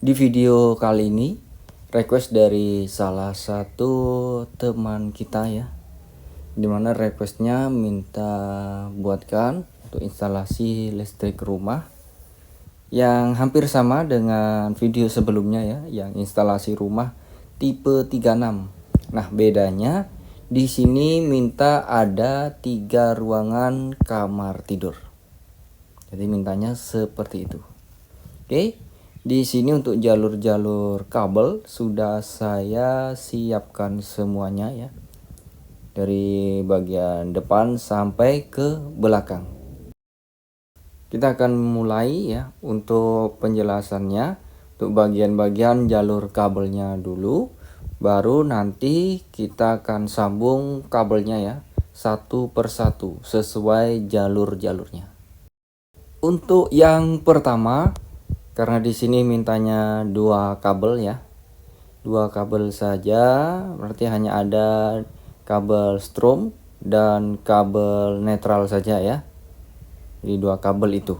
Di video kali ini request dari salah satu teman kita ya, dimana requestnya minta buatkan untuk instalasi listrik rumah yang hampir sama dengan video sebelumnya ya, yang instalasi rumah tipe 36. Nah, bedanya di sini minta ada 3 ruangan kamar tidur. Jadi mintanya seperti itu. Oke, di sini untuk jalur-jalur kabel sudah saya siapkan semuanya ya. Dari bagian depan sampai ke belakang. Kita akan mulai ya untuk penjelasannya. Untuk bagian-bagian jalur kabelnya dulu. Baru nanti kita akan sambung kabelnya ya. Satu persatu sesuai jalur-jalurnya. Untuk yang pertama, karena di sini mintanya 2 kabel ya. 2 kabel saja, berarti hanya ada kabel strom dan kabel netral saja ya. Jadi 2 kabel itu.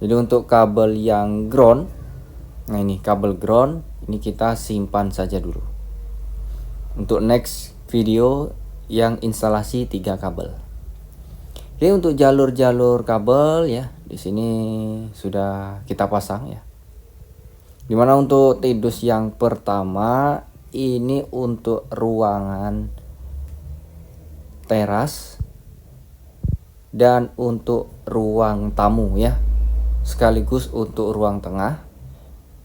Jadi untuk kabel yang ground, nah ini kabel ground, ini kita simpan saja dulu. Untuk next video yang instalasi 3 kabel. Oke, untuk jalur-jalur kabel ya, di sini sudah kita pasang ya. Dimana untuk TIDUS yang pertama ini untuk ruangan teras dan untuk ruang tamu ya, sekaligus untuk ruang tengah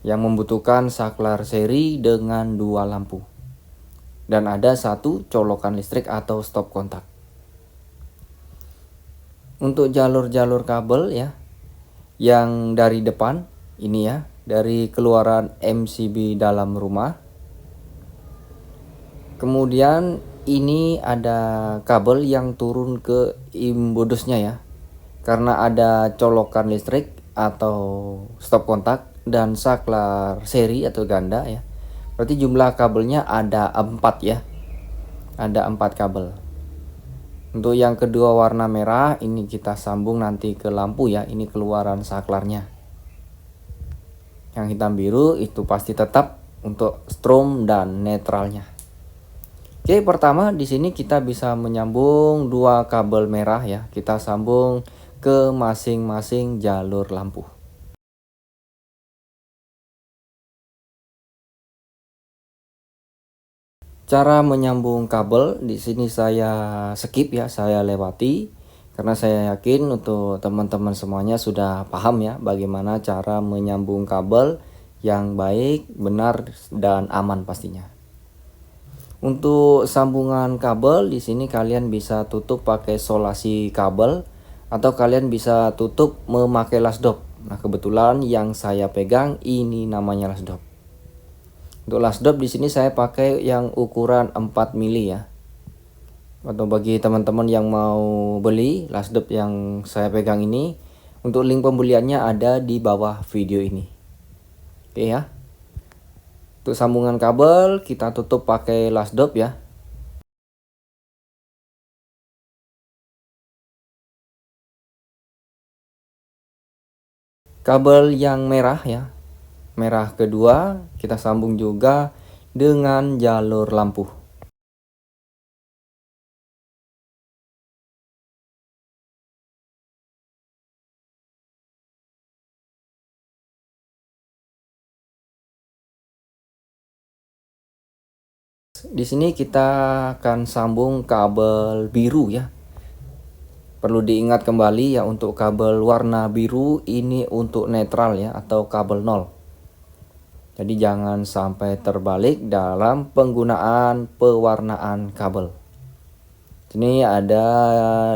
yang membutuhkan saklar seri dengan 2 lampu dan ada 1 colokan listrik atau stop kontak. Untuk jalur-jalur kabel ya, yang dari depan ini ya, dari keluaran MCB dalam rumah. Kemudian ini ada kabel yang turun ke imbodosnya ya, karena ada colokan listrik atau stop kontak dan saklar seri atau ganda ya. Berarti jumlah kabelnya ada 4 ya, ada 4 kabel. Untuk yang kedua warna merah ini kita sambung nanti ke lampu ya, ini keluaran saklarnya. Yang hitam biru itu pasti tetap untuk strom dan netralnya. Oke, pertama di sini kita bisa menyambung 2 kabel merah ya. Kita sambung ke masing-masing jalur lampu. Cara menyambung kabel di sini saya skip ya, saya lewati karena saya yakin untuk teman-teman semuanya sudah paham ya bagaimana cara menyambung kabel yang baik, benar dan aman pastinya. Untuk sambungan kabel di sini kalian bisa tutup pakai solasi kabel atau kalian bisa tutup memakai lasdop. Nah, kebetulan yang saya pegang ini namanya lasdop. Untuk lasdop di sini saya pakai yang ukuran 4 mili ya. Atau bagi teman-teman yang mau beli lasdop yang saya pegang ini, untuk link pembeliannya ada di bawah video ini. Oke ya. Untuk sambungan kabel kita tutup pakai lasdop ya. Kabel yang merah ya. Merah kedua kita sambung juga dengan jalur lampu. Di sini kita akan sambung kabel biru ya. Perlu diingat kembali ya, untuk kabel warna biru ini untuk netral ya atau kabel 0. Jadi jangan sampai terbalik dalam penggunaan pewarnaan kabel. Ini ada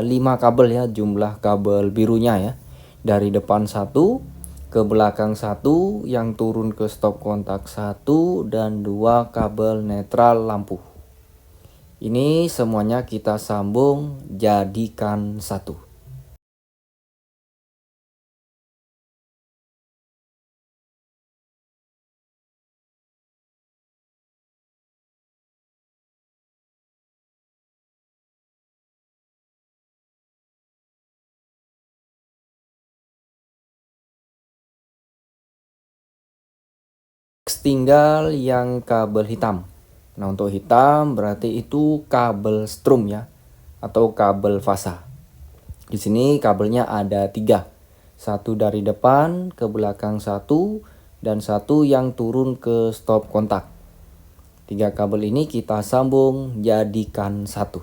5 kabel ya jumlah kabel birunya ya. Dari depan 1, ke belakang 1, yang turun ke stop kontak 1 dan 2 kabel netral lampu. Ini semuanya kita sambung jadikan satu. tinggal yang kabel hitam. Nah, untuk hitam berarti itu kabel strum ya, atau kabel fasa. Di sini kabelnya ada 3. Satu dari depan ke belakang satu, dan satu yang turun ke stop kontak. 3 kabel ini kita sambung jadikan satu.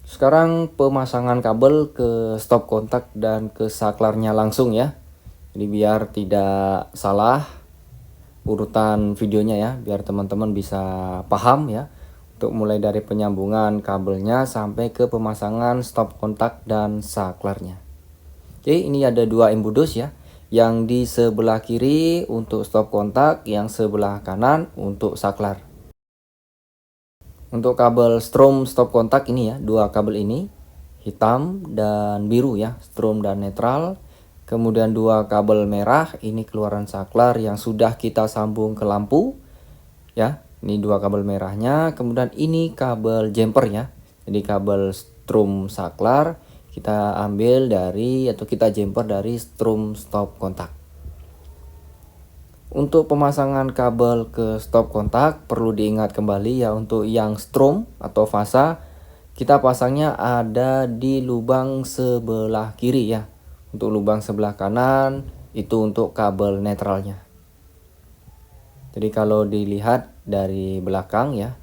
Sekarang pemasangan kabel ke stop kontak dan ke saklarnya langsung ya. Jadi biar tidak salah urutan videonya ya, biar teman-teman bisa paham ya. Untuk mulai dari penyambungan kabelnya sampai ke pemasangan stop kontak dan saklarnya. Oke, ini ada 2 embudus ya. Yang di sebelah kiri untuk stop kontak, yang sebelah kanan untuk saklar. Untuk kabel strom stop kontak ini ya, 2 kabel ini hitam dan biru ya, strom dan netral. Kemudian 2 kabel merah, ini keluaran saklar yang sudah kita sambung ke lampu ya. Ini 2 kabel merahnya. Kemudian ini kabel jumper ya. Jadi kabel strom saklar kita ambil dari, atau kita jumper dari strom stop kontak. Untuk pemasangan kabel ke stop kontak perlu diingat kembali ya, untuk yang strom atau fasa kita pasangnya ada di lubang sebelah kiri ya. Untuk lubang sebelah kanan itu untuk kabel netralnya. Jadi kalau dilihat dari belakang ya,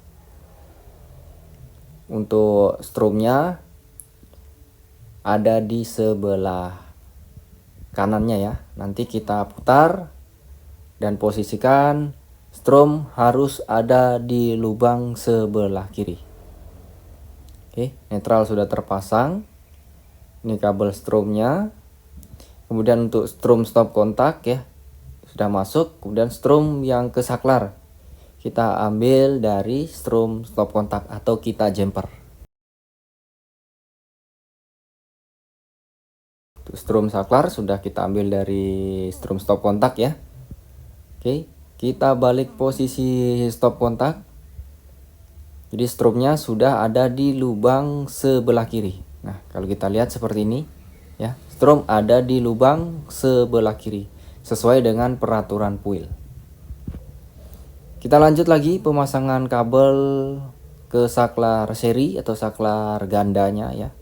untuk stromnya ada di sebelah kanannya ya. Nanti kita putar dan posisikan strom harus ada di lubang sebelah kiri. Oke, netral sudah terpasang. Ini kabel stromnya. Kemudian untuk strom stop kontak ya sudah masuk. Kemudian strom yang ke saklar kita ambil dari strom stop kontak atau kita jumper. Untuk strom saklar sudah kita ambil dari strom stop kontak ya. Oke, kita balik posisi stop kontak. Jadi stromnya sudah ada di lubang sebelah kiri. Nah, kalau kita lihat seperti ini ya, strom ada di lubang sebelah kiri sesuai dengan peraturan PUIL. Kita lanjut lagi pemasangan kabel ke saklar seri atau saklar gandanya ya.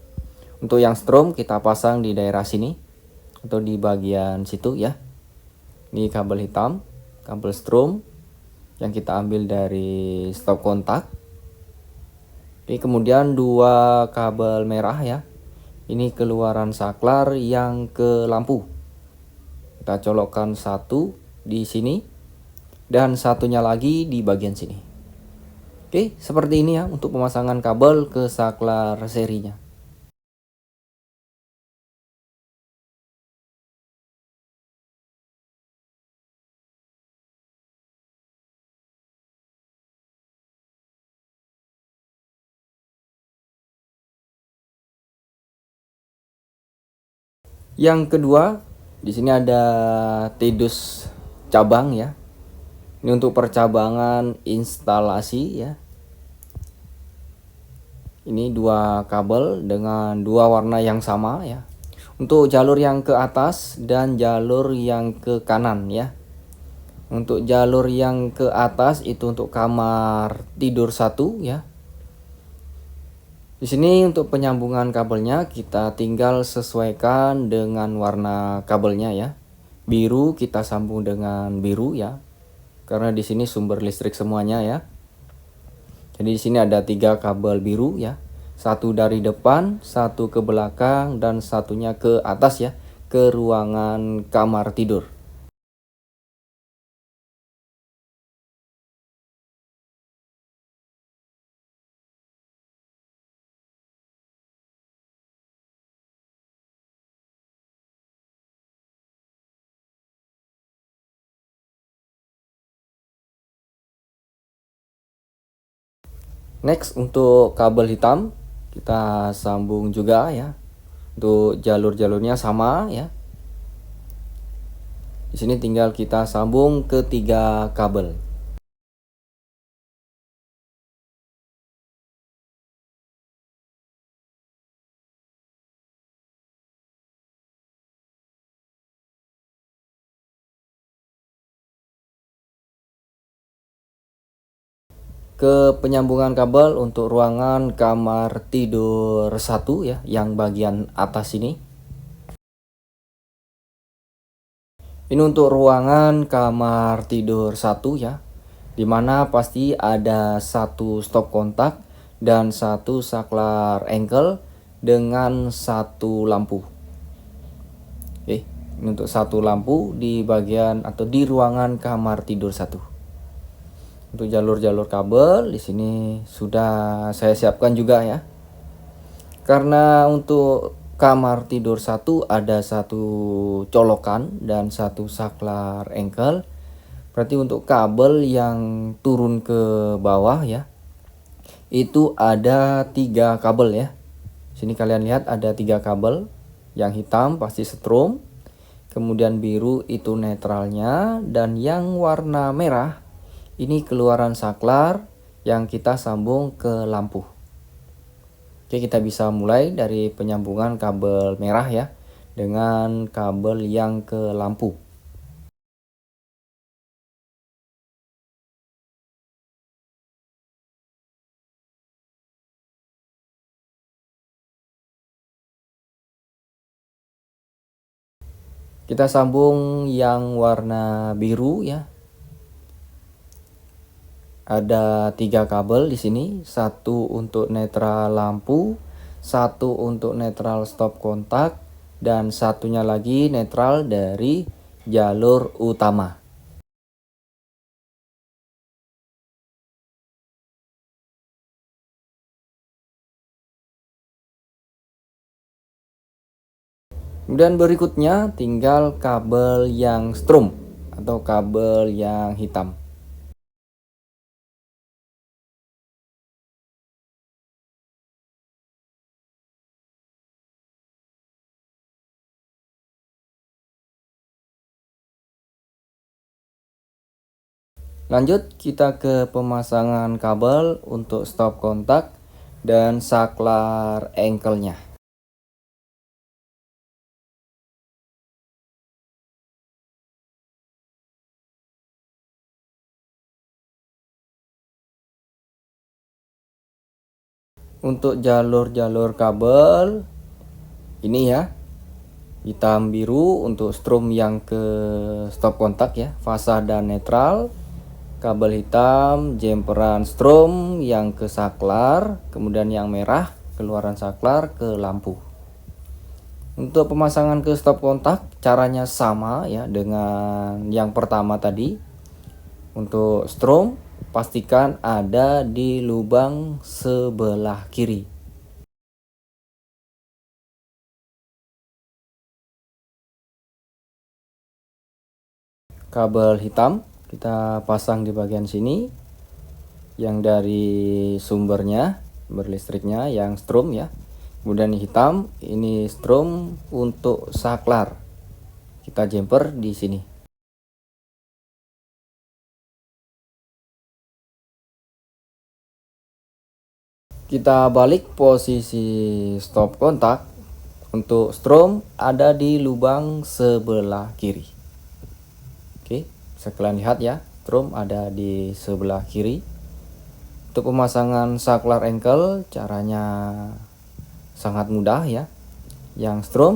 Untuk yang strom kita pasang di daerah sini atau di bagian situ ya. Ini kabel hitam, kabel strom yang kita ambil dari stop kontak. Oke, kemudian 2 kabel merah ya. Ini keluaran saklar yang ke lampu. Kita colokkan satu di sini dan satunya lagi di bagian sini. Oke, seperti ini ya untuk pemasangan kabel ke saklar serinya. Yang kedua, di sini ada TIDUS cabang ya. Ini untuk percabangan instalasi ya. Ini 2 kabel dengan 2 warna yang sama ya. Untuk jalur yang ke atas dan jalur yang ke kanan ya. Untuk jalur yang ke atas itu untuk kamar tidur 1 ya. Di sini untuk penyambungan kabelnya kita tinggal sesuaikan dengan warna kabelnya ya. Biru kita sambung dengan biru ya. Karena di sini sumber listrik semuanya ya. Jadi di sini ada 3 kabel biru ya. Satu dari depan, satu ke belakang, dan satunya ke atas ya, ke ruangan kamar tidur. Next untuk kabel hitam kita sambung juga ya. Untuk jalur-jalurnya sama ya. Di sini tinggal kita sambung ke 3 kabel. ke penyambungan kabel untuk ruangan kamar tidur 1 ya, yang bagian atas ini. Ini untuk ruangan kamar tidur 1 ya, dimana pasti ada satu stop kontak dan satu saklar engkel dengan satu lampu. Oke, ini untuk satu lampu di bagian atau di ruangan kamar tidur 1. Untuk jalur-jalur kabel di sini sudah saya siapkan juga ya. Karena untuk kamar tidur 1 ada satu colokan dan satu saklar engkel. Berarti untuk kabel yang turun ke bawah ya, itu ada 3 kabel ya. Sini kalian lihat ada 3 kabel. Yang hitam pasti strom, kemudian biru itu netralnya, dan yang warna merah ini keluaran saklar yang kita sambung ke lampu. Oke, kita bisa mulai dari penyambungan kabel merah ya dengan kabel yang ke lampu. Kita sambung yang warna biru ya. Ada 3 kabel di sini, satu untuk netral lampu, satu untuk netral stop kontak, dan satunya lagi netral dari jalur utama. Kemudian berikutnya tinggal kabel yang strom atau kabel yang hitam. Lanjut kita ke pemasangan kabel untuk stop kontak dan saklar engkelnya. Untuk jalur-jalur kabel ini ya, hitam biru untuk strom yang ke stop kontak ya, fasa dan netral. Kabel hitam jemperan strom yang ke saklar, kemudian yang merah keluaran saklar ke lampu. Untuk pemasangan ke stop kontak caranya sama ya dengan yang pertama tadi. Untuk strom pastikan ada di lubang sebelah kiri. Kabel hitam kita pasang di bagian sini yang dari sumber listriknya yang strom ya. Kemudian hitam ini strom untuk saklar, kita jumper di sini. Kita balik posisi stop kontak. Untuk strom ada di lubang sebelah kiri. Oke, bisa kalian lihat ya, strom ada di sebelah kiri. Untuk pemasangan saklar engkel caranya sangat mudah ya. Yang strom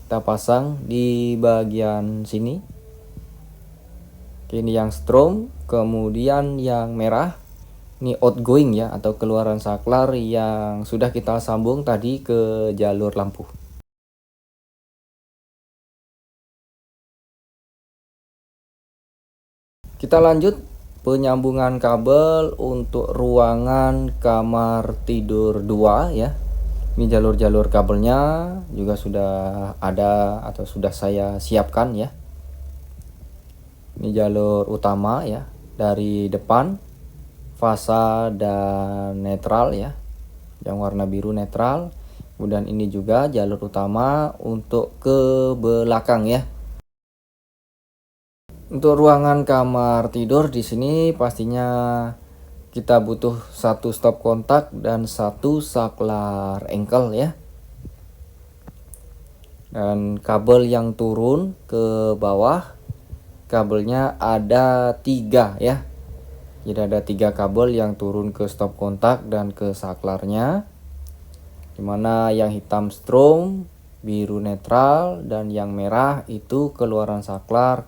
kita pasang di bagian sini. Oke, ini yang strom, kemudian yang merah ini outgoing ya atau keluaran saklar yang sudah kita sambung tadi ke jalur lampu. Kita lanjut penyambungan kabel untuk ruangan kamar tidur 2 ya. Ini jalur-jalur kabelnya juga sudah ada atau sudah saya siapkan ya. Ini jalur utama ya, dari depan, fasa dan netral ya, yang warna biru netral. Kemudian ini juga jalur utama untuk ke belakang ya. Untuk ruangan kamar tidur di sini pastinya kita butuh satu stop kontak dan satu saklar engkel ya. Dan kabel yang turun ke bawah kabelnya ada 3 ya. Jadi ada 3 kabel yang turun ke stop kontak dan ke saklarnya, dimana yang hitam strom, biru netral, dan yang merah itu keluaran saklar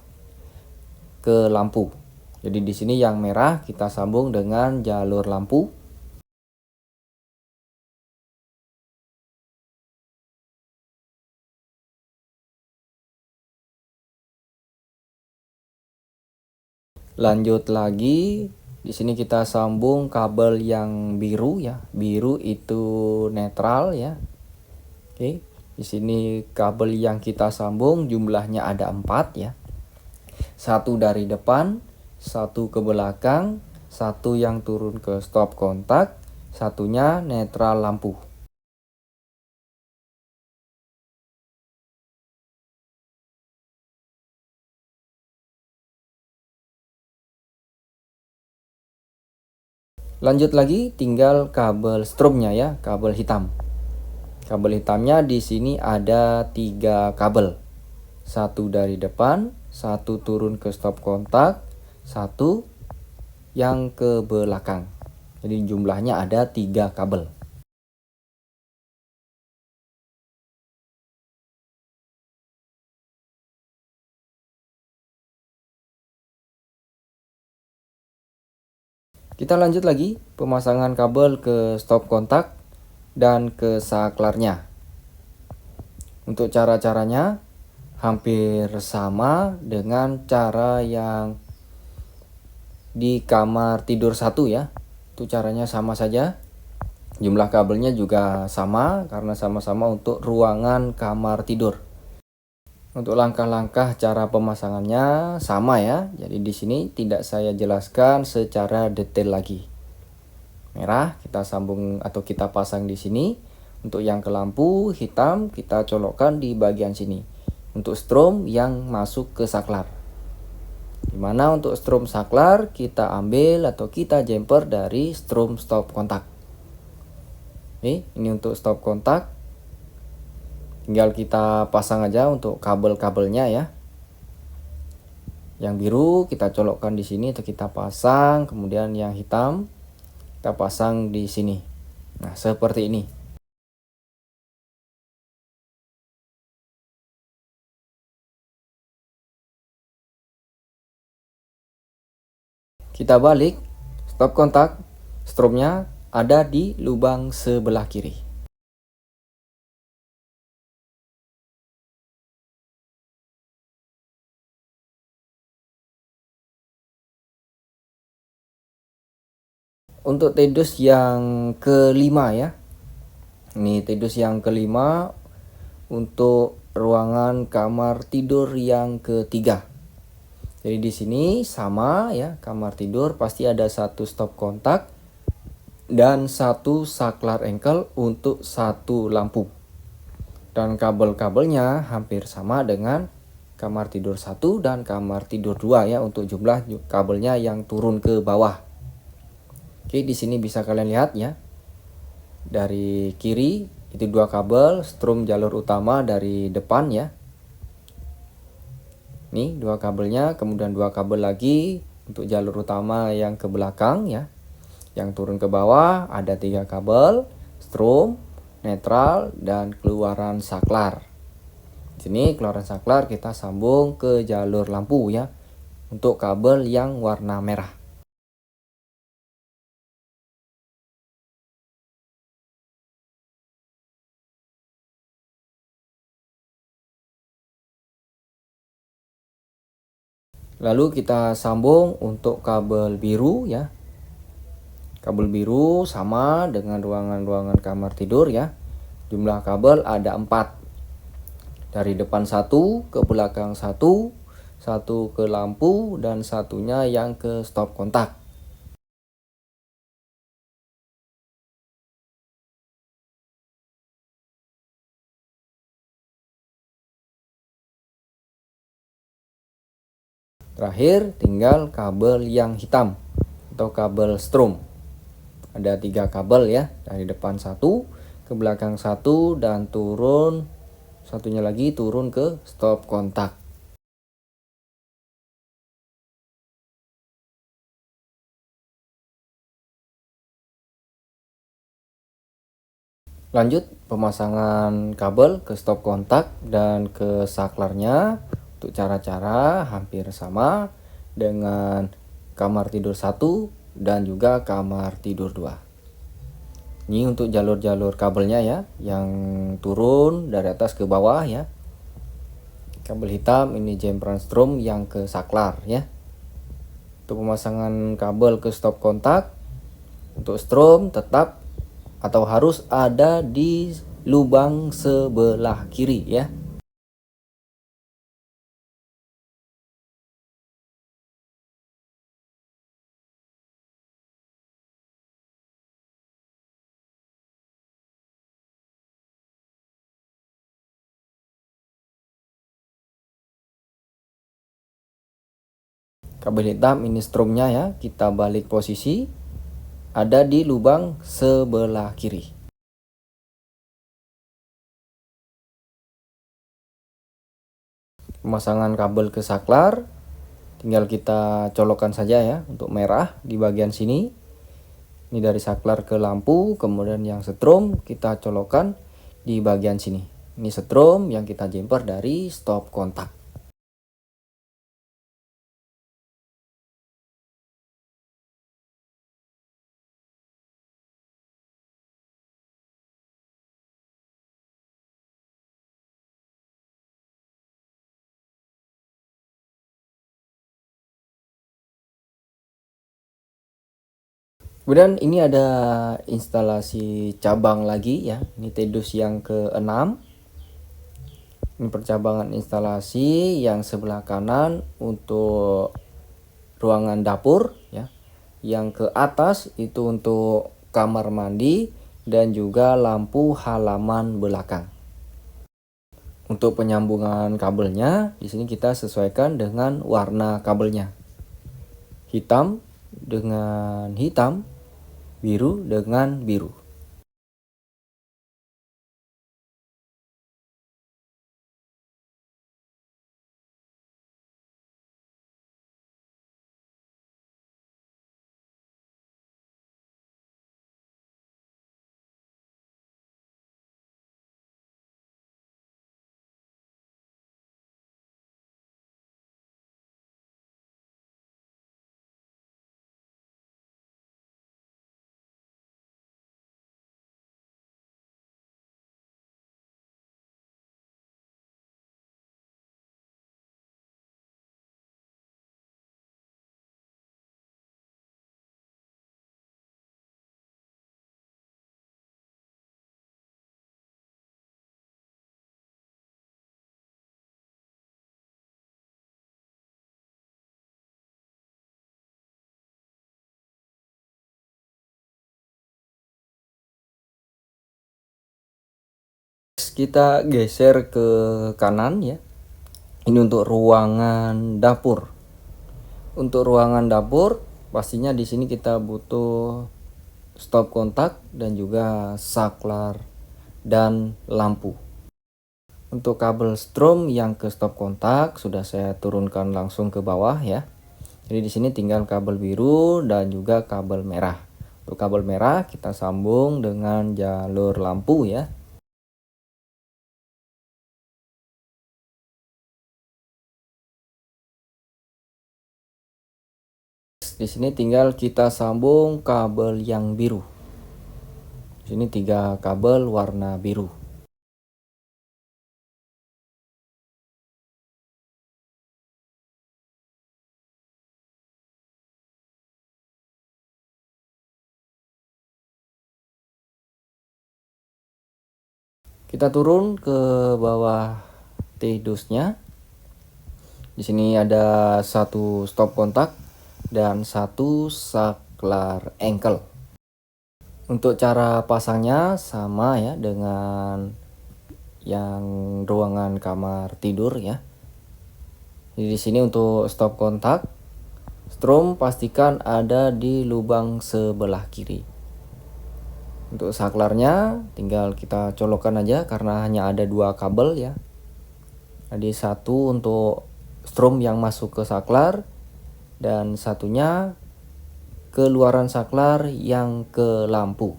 ke lampu. Jadi di sini yang merah kita sambung dengan jalur lampu. Lanjut lagi, di sini kita sambung kabel yang biru ya. Biru itu netral ya. Oke. Di sini kabel yang kita sambung jumlahnya ada 4 ya. Satu dari depan, satu ke belakang, satu yang turun ke stop kontak, satunya netral lampu. Lanjut lagi, tinggal kabel stromnya ya, kabel hitam. Kabel hitamnya di sini ada 3 kabel. Satu dari depan, satu turun ke stop kontak, satu yang ke belakang. Jadi jumlahnya ada 3 kabel. Kita lanjut lagi pemasangan kabel ke stop kontak dan ke saklarnya. Untuk cara-caranya hampir sama dengan cara yang di kamar tidur 1 ya. Itu caranya sama saja. Jumlah kabelnya juga sama karena sama-sama untuk ruangan kamar tidur. Untuk langkah-langkah cara pemasangannya sama ya. Jadi di sini tidak saya jelaskan secara detail lagi. Merah kita sambung atau kita pasang di sini. Untuk yang ke lampu hitam kita colokkan di bagian sini. Untuk strom yang masuk ke saklar. Dimana untuk strom saklar kita ambil atau kita jumper dari strom stop kontak. Oke, ini untuk stop kontak. Tinggal kita pasang aja untuk kabel-kabelnya ya. Yang biru kita colokkan di sini atau kita pasang, kemudian yang hitam kita pasang di sini. Nah, seperti ini. Kita balik, stop kontak, stromnya ada di lubang sebelah kiri. Untuk tedus yang kelima ya. Ini tedus yang kelima untuk ruangan kamar tidur yang ketiga. Jadi di sini sama ya, kamar tidur pasti ada satu stop kontak dan satu saklar engkel untuk satu lampu. Dan kabel-kabelnya hampir sama dengan kamar tidur 1 dan kamar tidur 2 ya untuk jumlah kabelnya yang turun ke bawah. Oke, di sini bisa kalian lihat ya. Dari kiri itu 2 kabel strom jalur utama dari depan ya. Nih 2 kabelnya, kemudian 2 kabel lagi untuk jalur utama yang ke belakang ya. Yang turun ke bawah ada 3 kabel, strom, netral, dan keluaran saklar. Di sini keluaran saklar kita sambung ke jalur lampu ya. Untuk kabel yang warna merah. Lalu kita sambung untuk kabel biru ya. Kabel biru sama dengan ruangan-ruangan kamar tidur ya. Jumlah kabel ada 4. Dari depan 1, ke belakang 1, satu ke lampu, dan satunya yang ke stop kontak. Terakhir tinggal kabel yang hitam atau kabel strom. Ada 3 kabel ya, dari depan 1, ke belakang 1, dan turun satunya lagi turun ke stop kontak. Lanjut pemasangan kabel ke stop kontak dan ke saklarnya. Untuk cara-cara hampir sama dengan kamar tidur 1 dan juga kamar tidur 2. Ini untuk jalur-jalur kabelnya ya, yang turun dari atas ke bawah ya. Kabel hitam ini jempran strom yang ke saklar ya. Untuk pemasangan kabel ke stop kontak, untuk strom tetap atau harus ada di lubang sebelah kiri ya. Kabel hitam ini stromnya ya, kita balik posisi, ada di lubang sebelah kiri. Pemasangan kabel ke saklar, tinggal kita colokkan saja ya, untuk merah di bagian sini. Ini dari saklar ke lampu, kemudian yang setrum kita colokkan di bagian sini. Ini setrum yang kita jumper dari stop kontak. Kemudian ini ada instalasi cabang lagi ya. Ini TEDUS yang ke-6. Ini percabangan instalasi yang sebelah kanan untuk ruangan dapur ya. Yang ke atas itu untuk kamar mandi dan juga lampu halaman belakang. Untuk penyambungan kabelnya, di sini kita sesuaikan dengan warna kabelnya. Hitam dengan hitam, biru dengan biru. Kita geser ke kanan ya. Ini untuk ruangan dapur. Untuk ruangan dapur, pastinya di sini kita butuh stop kontak dan juga saklar dan lampu. Untuk kabel strom yang ke stop kontak sudah saya turunkan langsung ke bawah ya. Jadi di sini tinggal kabel biru dan juga kabel merah. Untuk kabel merah kita sambung dengan jalur lampu ya. Di sini tinggal kita sambung kabel yang biru. Di sini 3 kabel warna biru. Kita turun ke bawah TEDUS-nya. Di sini ada 1 stop kontak dan 1 saklar engkel. Untuk cara pasangnya sama ya dengan yang ruangan kamar tidur ya. Jadi di sini untuk stop kontak, strom pastikan ada di lubang sebelah kiri. Untuk saklarnya tinggal kita colokkan aja karena hanya ada 2 kabel ya. Jadi 1 untuk strom yang masuk ke saklar dan satunya keluaran saklar yang ke lampu.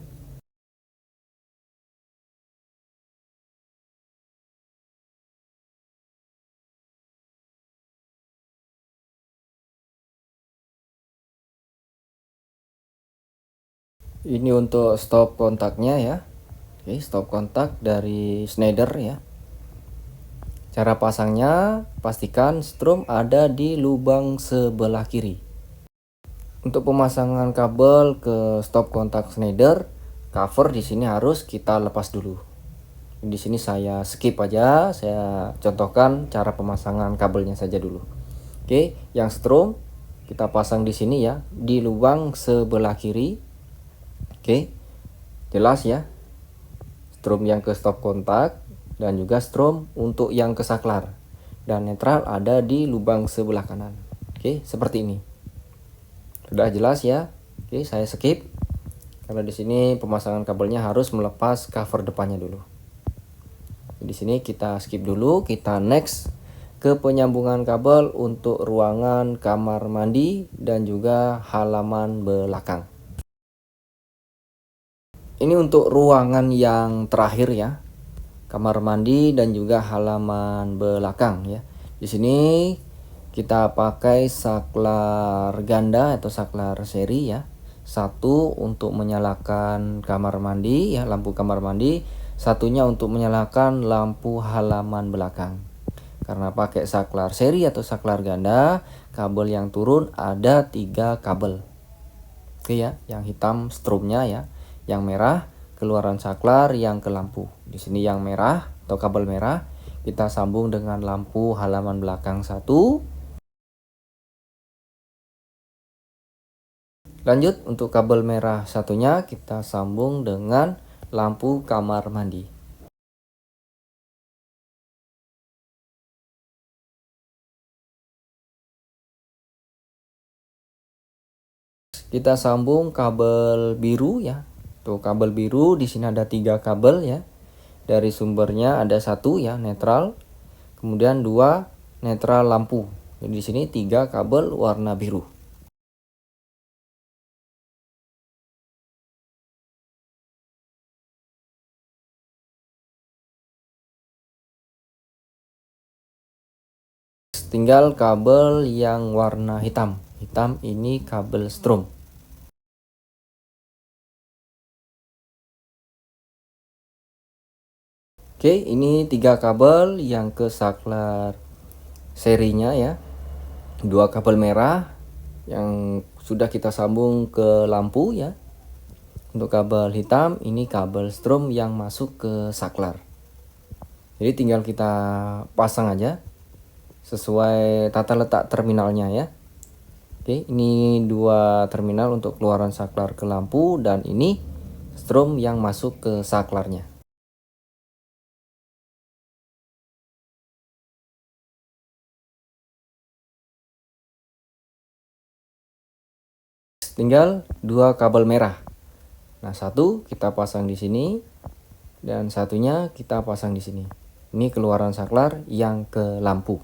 Ini untuk stop kontaknya ya. Oke, stop kontak dari Schneider ya. Cara pasangnya, pastikan strum ada di lubang sebelah kiri. Untuk pemasangan kabel ke stop kontak Schneider, cover di sini harus kita lepas dulu. Di sini saya skip aja, saya contohkan cara pemasangan kabelnya saja dulu. Oke, yang strum kita pasang di sini ya, di lubang sebelah kiri. Oke, jelas ya. Strum yang ke stop kontak dan juga strum untuk yang ke saklar, dan netral ada di lubang sebelah kanan. Oke, seperti ini. Sudah jelas ya. Oke, saya skip karena di sini pemasangan kabelnya harus melepas cover depannya dulu. Di sini kita skip dulu, kita next ke penyambungan kabel untuk ruangan kamar mandi dan juga halaman belakang. Ini untuk ruangan yang terakhir ya, kamar mandi dan juga halaman belakang ya. Di sini kita pakai saklar ganda atau saklar seri ya. Satu untuk menyalakan kamar mandi ya, lampu kamar mandi. Satunya untuk menyalakan lampu halaman belakang. Karena pakai saklar seri atau saklar ganda, kabel yang turun ada 3 kabel. Oke ya, yang hitam strumnya ya, yang merah keluaran saklar yang ke lampu. Di sini yang merah atau kabel merah kita sambung dengan lampu halaman belakang 1. Lanjut untuk kabel merah satunya kita sambung dengan lampu kamar mandi. Kita sambung kabel biru ya. Tuh kabel biru di sini ada 3 kabel ya. Dari sumbernya ada 1 ya netral, kemudian 2 netral lampu. Jadi di sini 3 kabel warna biru. Tinggal kabel yang warna hitam. Hitam ini kabel strum. Oke, ini 3 kabel yang ke saklar serinya ya. 2 kabel merah yang sudah kita sambung ke lampu ya. Untuk kabel hitam ini kabel strum yang masuk ke saklar. Jadi tinggal kita pasang aja sesuai tata letak terminalnya ya. Oke, ini 2 terminal untuk keluaran saklar ke lampu dan ini strum yang masuk ke saklarnya. Tinggal 2 kabel merah. Nah, 1 kita pasang di sini dan satunya kita pasang di sini. Ini keluaran saklar yang ke lampu.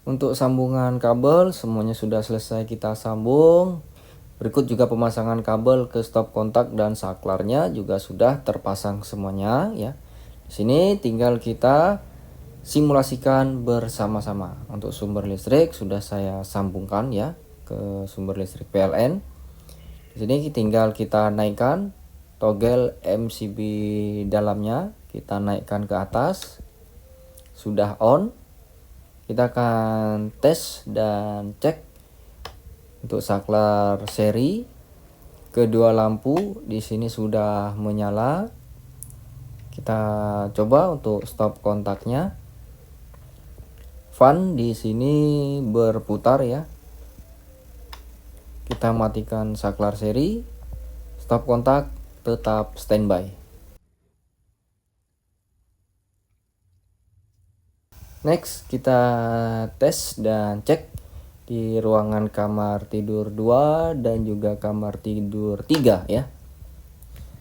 Untuk sambungan kabel semuanya sudah selesai kita sambung. Berikut juga pemasangan kabel ke stop kontak dan saklarnya juga sudah terpasang semuanya ya. Di sini tinggal kita simulasikan bersama-sama. Untuk sumber listrik sudah saya sambungkan ya ke sumber listrik PLN. Di sini tinggal kita naikkan togel MCB dalamnya, kita naikkan ke atas. Sudah on. Kita akan tes dan cek untuk saklar seri. Kedua lampu di sini sudah menyala. Kita coba untuk stop kontaknya. Fan di sini berputar ya. Kita matikan saklar seri. Stop kontak tetap standby. Next kita tes dan cek di ruangan kamar tidur 2 dan juga kamar tidur 3 ya.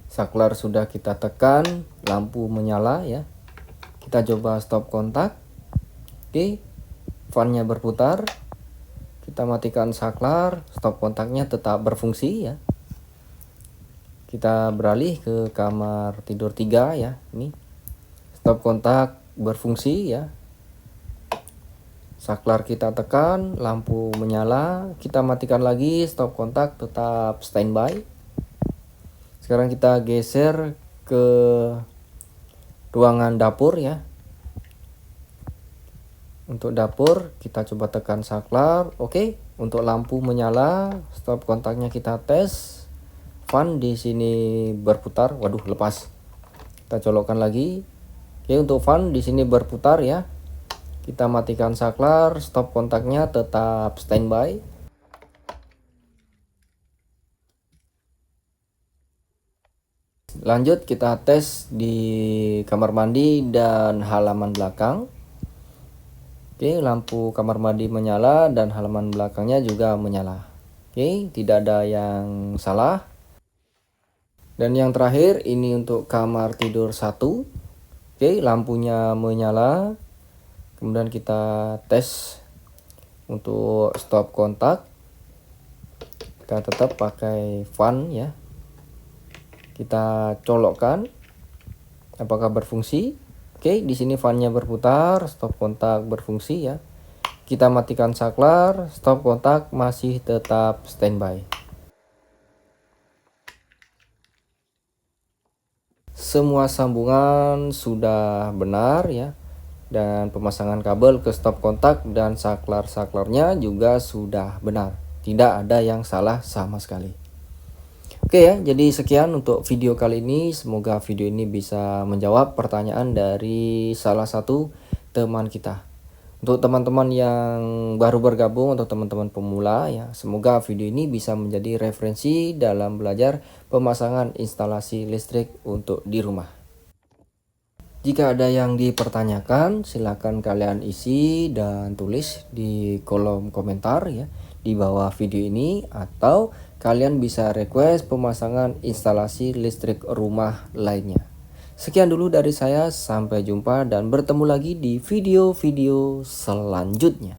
Saklar sudah kita tekan, lampu menyala ya. Kita coba stop kontak. Oke, fannya berputar. Kita matikan saklar, stop kontaknya tetap berfungsi ya. Kita beralih ke kamar tidur 3 ya. Ini stop kontak berfungsi ya. Saklar kita tekan, lampu menyala, kita matikan lagi, stop kontak, tetap standby. Sekarang kita geser ke ruangan dapur ya. Untuk dapur kita coba tekan saklar, oke. Untuk lampu menyala, stop kontaknya kita tes. Fan di sini berputar, waduh lepas. Kita colokkan lagi. Oke, untuk fan di sini berputar ya. Kita matikan saklar, stop kontaknya, tetap standby. Lanjut kita tes di kamar mandi dan halaman belakang. Oke, lampu kamar mandi menyala dan halaman belakangnya juga menyala. Oke, tidak ada yang salah. Dan yang terakhir ini untuk kamar tidur 1. Oke, lampunya menyala. Kemudian kita tes untuk stop kontak. Kita tetap pakai fan ya. Kita colokkan apakah berfungsi. Oke, di sini fannya berputar, stop kontak berfungsi ya. Kita matikan saklar, stop kontak masih tetap standby. Semua sambungan sudah benar ya. Dan pemasangan kabel ke stop kontak dan saklar-saklarnya juga sudah benar. Tidak ada yang salah sama sekali. Oke ya, jadi sekian untuk video kali ini. Semoga video ini bisa menjawab pertanyaan dari salah satu teman kita. Untuk teman-teman yang baru bergabung, untuk teman-teman pemula ya, semoga video ini bisa menjadi referensi dalam belajar pemasangan instalasi listrik untuk di rumah. Jika ada yang dipertanyakan, silakan kalian isi dan tulis di kolom komentar ya di bawah video ini, atau kalian bisa request pemasangan instalasi listrik rumah lainnya. Sekian dulu dari saya, sampai jumpa dan bertemu lagi di video-video selanjutnya.